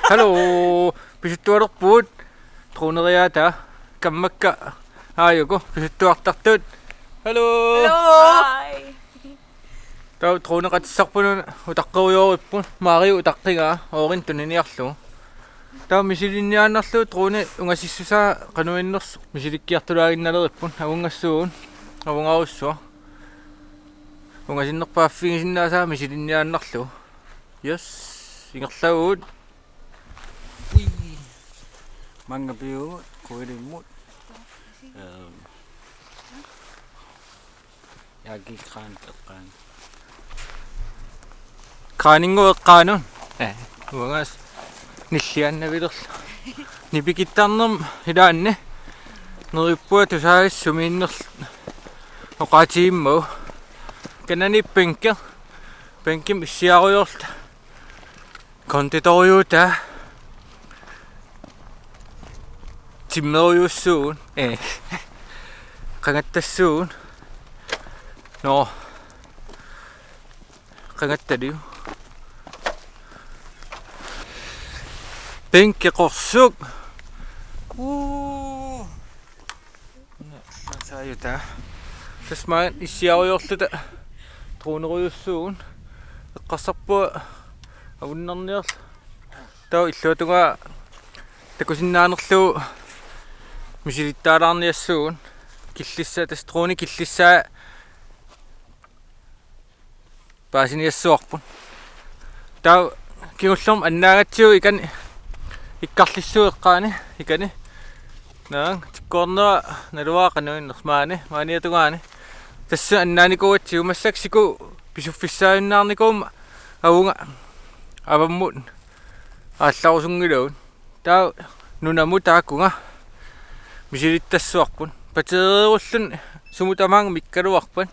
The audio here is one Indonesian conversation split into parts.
Hallo, pisuttualerpuut truuneriaata kammakka aayuku pisuttuartartuut. Hallo. Hi. Tau truuneqatissarpunun utaqqeriuorippun Mario utaqqingaa oorin tuniniarlu. Tau misilinniaannarlu truuni ungasissusaa qanuinnersu misilikkiartulaaginnalerippun avungassuun avungarussua. Ungasinnerpaaffigisinnaasa misilinniaannarlu. Yes, ingerlaguut. Ui, mange biu, kuirimut. Yagi kran tekan. Qaaningueqqaanun uangas nilliannavilerlu nipikittarnerm hilaanne nerippua tusaagissumiinnerlu oqaatiimmu kanani penkim issiaruyorta konditoriuta timmeriussuun qangattassuun no qangattaliu penki qorsuk saayuta tasmaan issiaruyorluta truuneruyussuun eqqassarpua avunnerniarlu tau illuutunga takusinnaanerlu misilittaalaarniassuun killissa tas truuni killissaa paasiniassuarpun tau kingullorm annaagatsiu ikani ikkarlissueqqaani ikani naang tikkoornera naluaaqanuinnersmaani maaniatungaani tassu annaanikuuatsiu massaksiku pisuffissaayunnaarnikuum avunga avammut aallarusungilauun tau nunamu taakkunga misilittassuarpun pateerirullun sumutamaang mikkaluarpan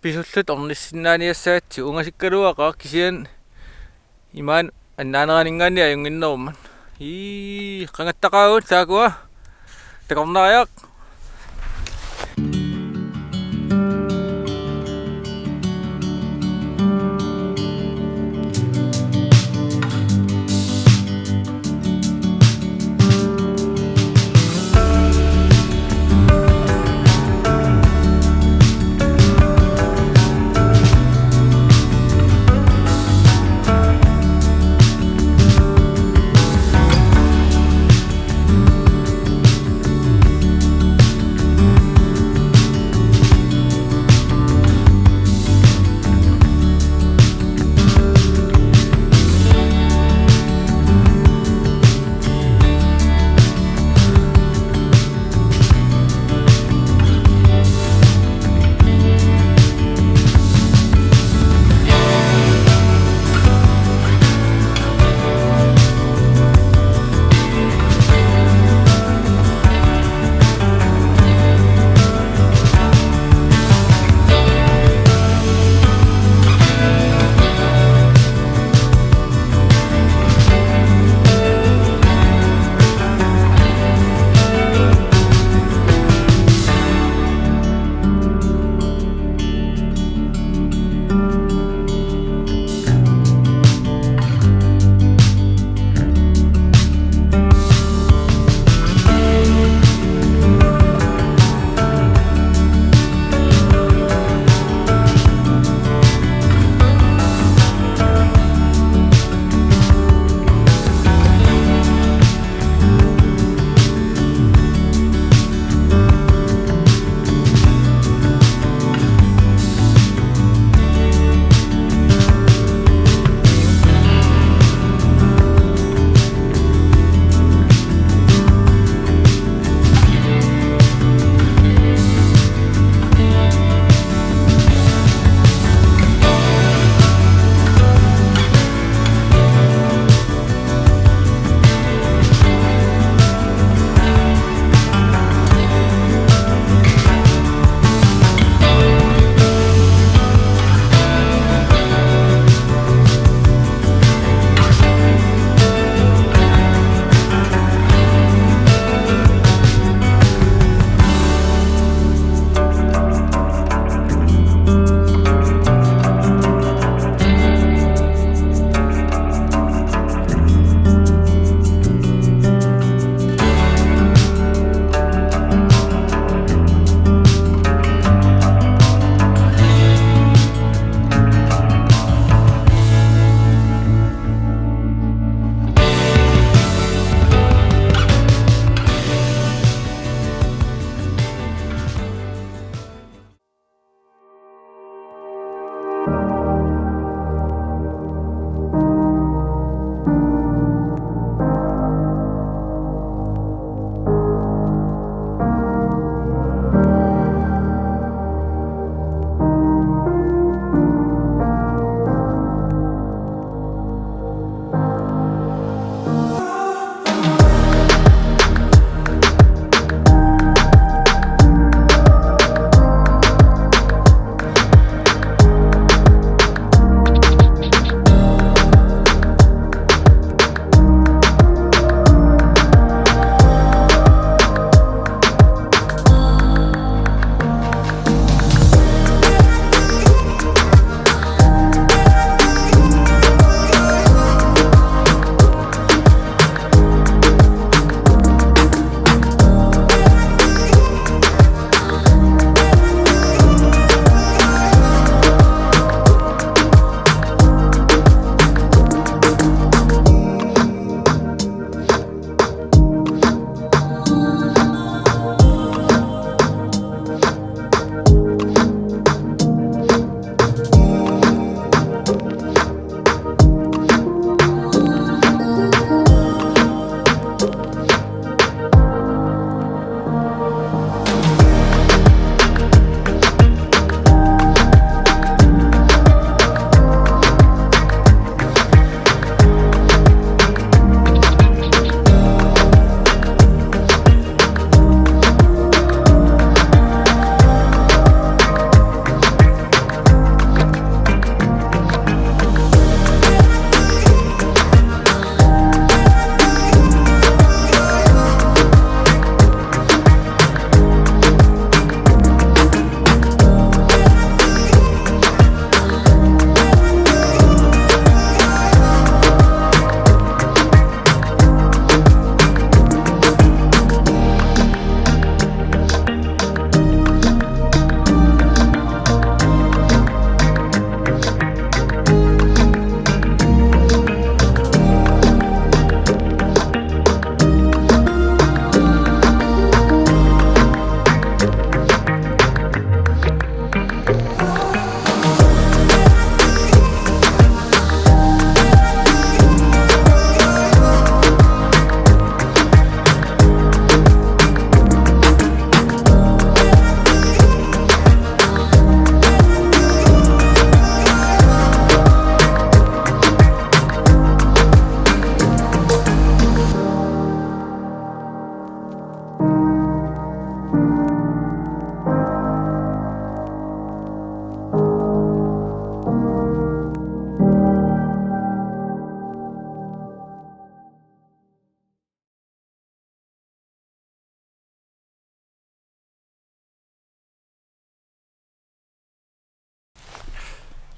pisullut ornissinnaaniassaatsiu ungasikkaluaqaa kisian imaan annaaneraninggaani ajunginnerumman qangattaqaagut taakua takornariaq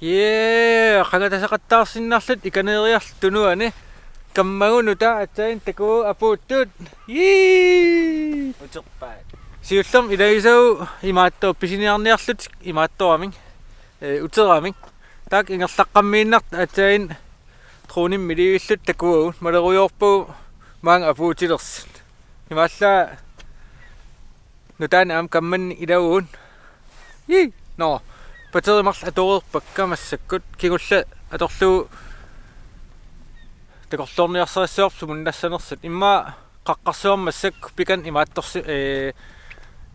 Qangatasaqattaarsinnarlut ikaneeriarlunuani kammagunuta atsain takuu apuuttut. Uterpaat. Siullam ilaisau imaatto pisiniarniarlut imaattoraming uteraming tak ingerlaqqammiinnart atsain truunim miliillut takuugun malerujorpu maang apuutilersit imaalla nutaan am kammanni ilauun no paterimarl atorerpakka massakkut kigulla atorlu takorlorniarsarissuarpu munnassanersat imma qaqqarsuarmassak pikan imaattorsi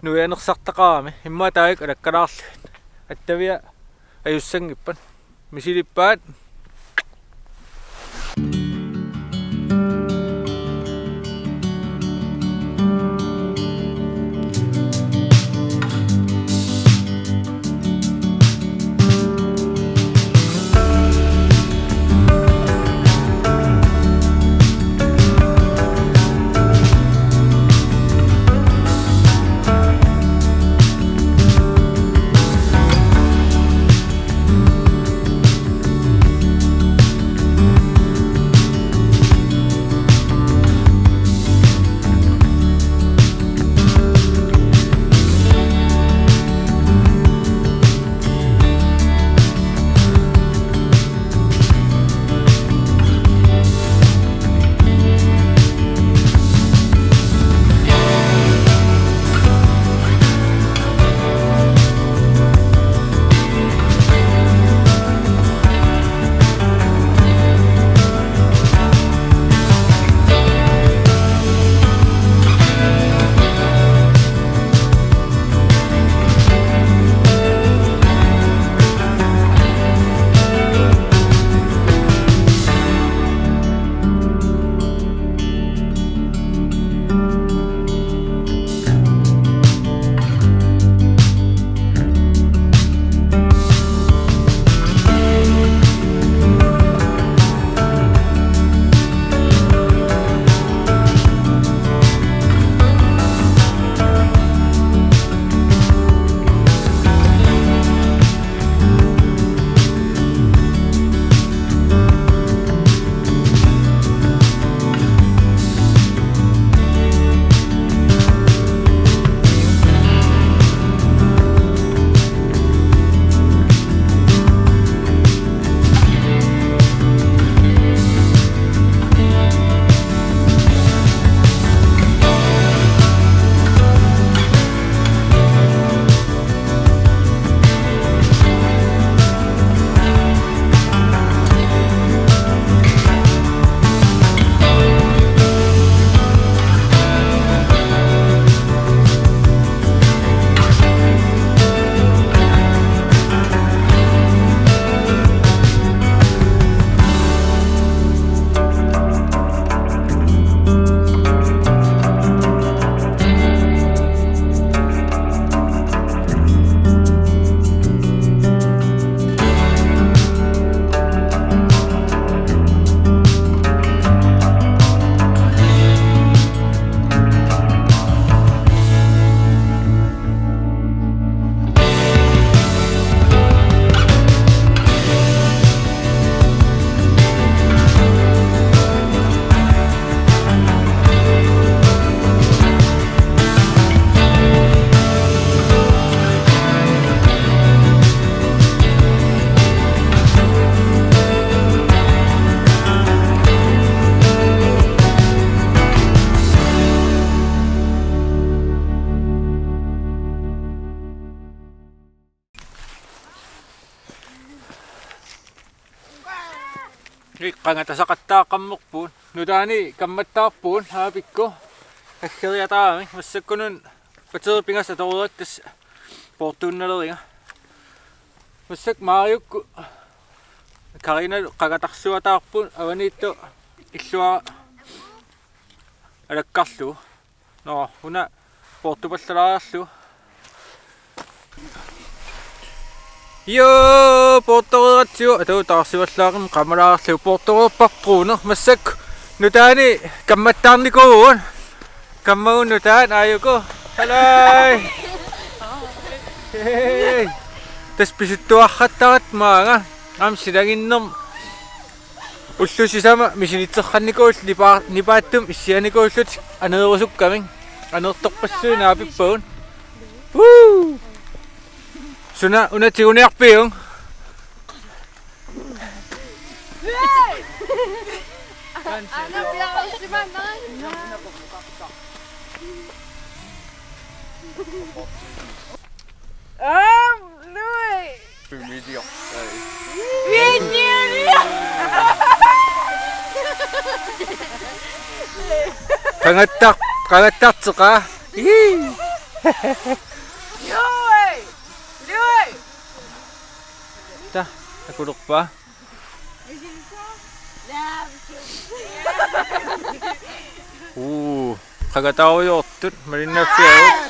nuyanersartaqarami imma taik alakkalaarlu attavia ajussangippan misilippaat qangatasaqattaaqammorpuun nutaani kammattaarpuun haapikku aggeriataami massakkunun pateripingas atoruattas portuunnaleringa massak maariukku karina qagatarsuataarpun avaniittu illua alakkarlu no una portupallalaarlu Yo portoratio atu taarsivallaaqim qamalaarlu portorupparpuuner massak nutaani kammattaarnikuun kammagun nutaan ayuku halai hey tas pisuttuarrattarat maanga Amsilanginnam ullusisama misinitserrannikуул nipaattum issianikуулlut aneerusukkaming aneertorpassuunaapippuun woo suna unatiuniarpiung Louis! Bumidyak kangattartseqa Louis! Louis! ta akulorpa qagatauyortut malinnaaffiagut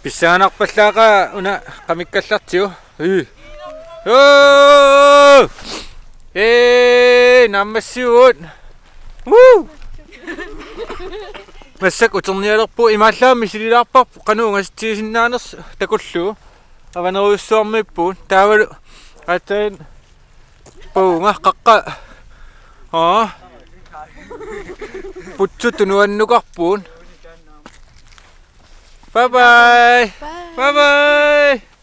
Pissaanarpallaaqa una qamikkallartiu nammassiuut woo масsak утерниалерпу имааллаами силилаарпарпу кануунгассиисиннаанерс такуллуу аванеруйуссуармиппуун таавалу атаан пуунга қаққа путсуту нуаннукарпуун bye bye bye bye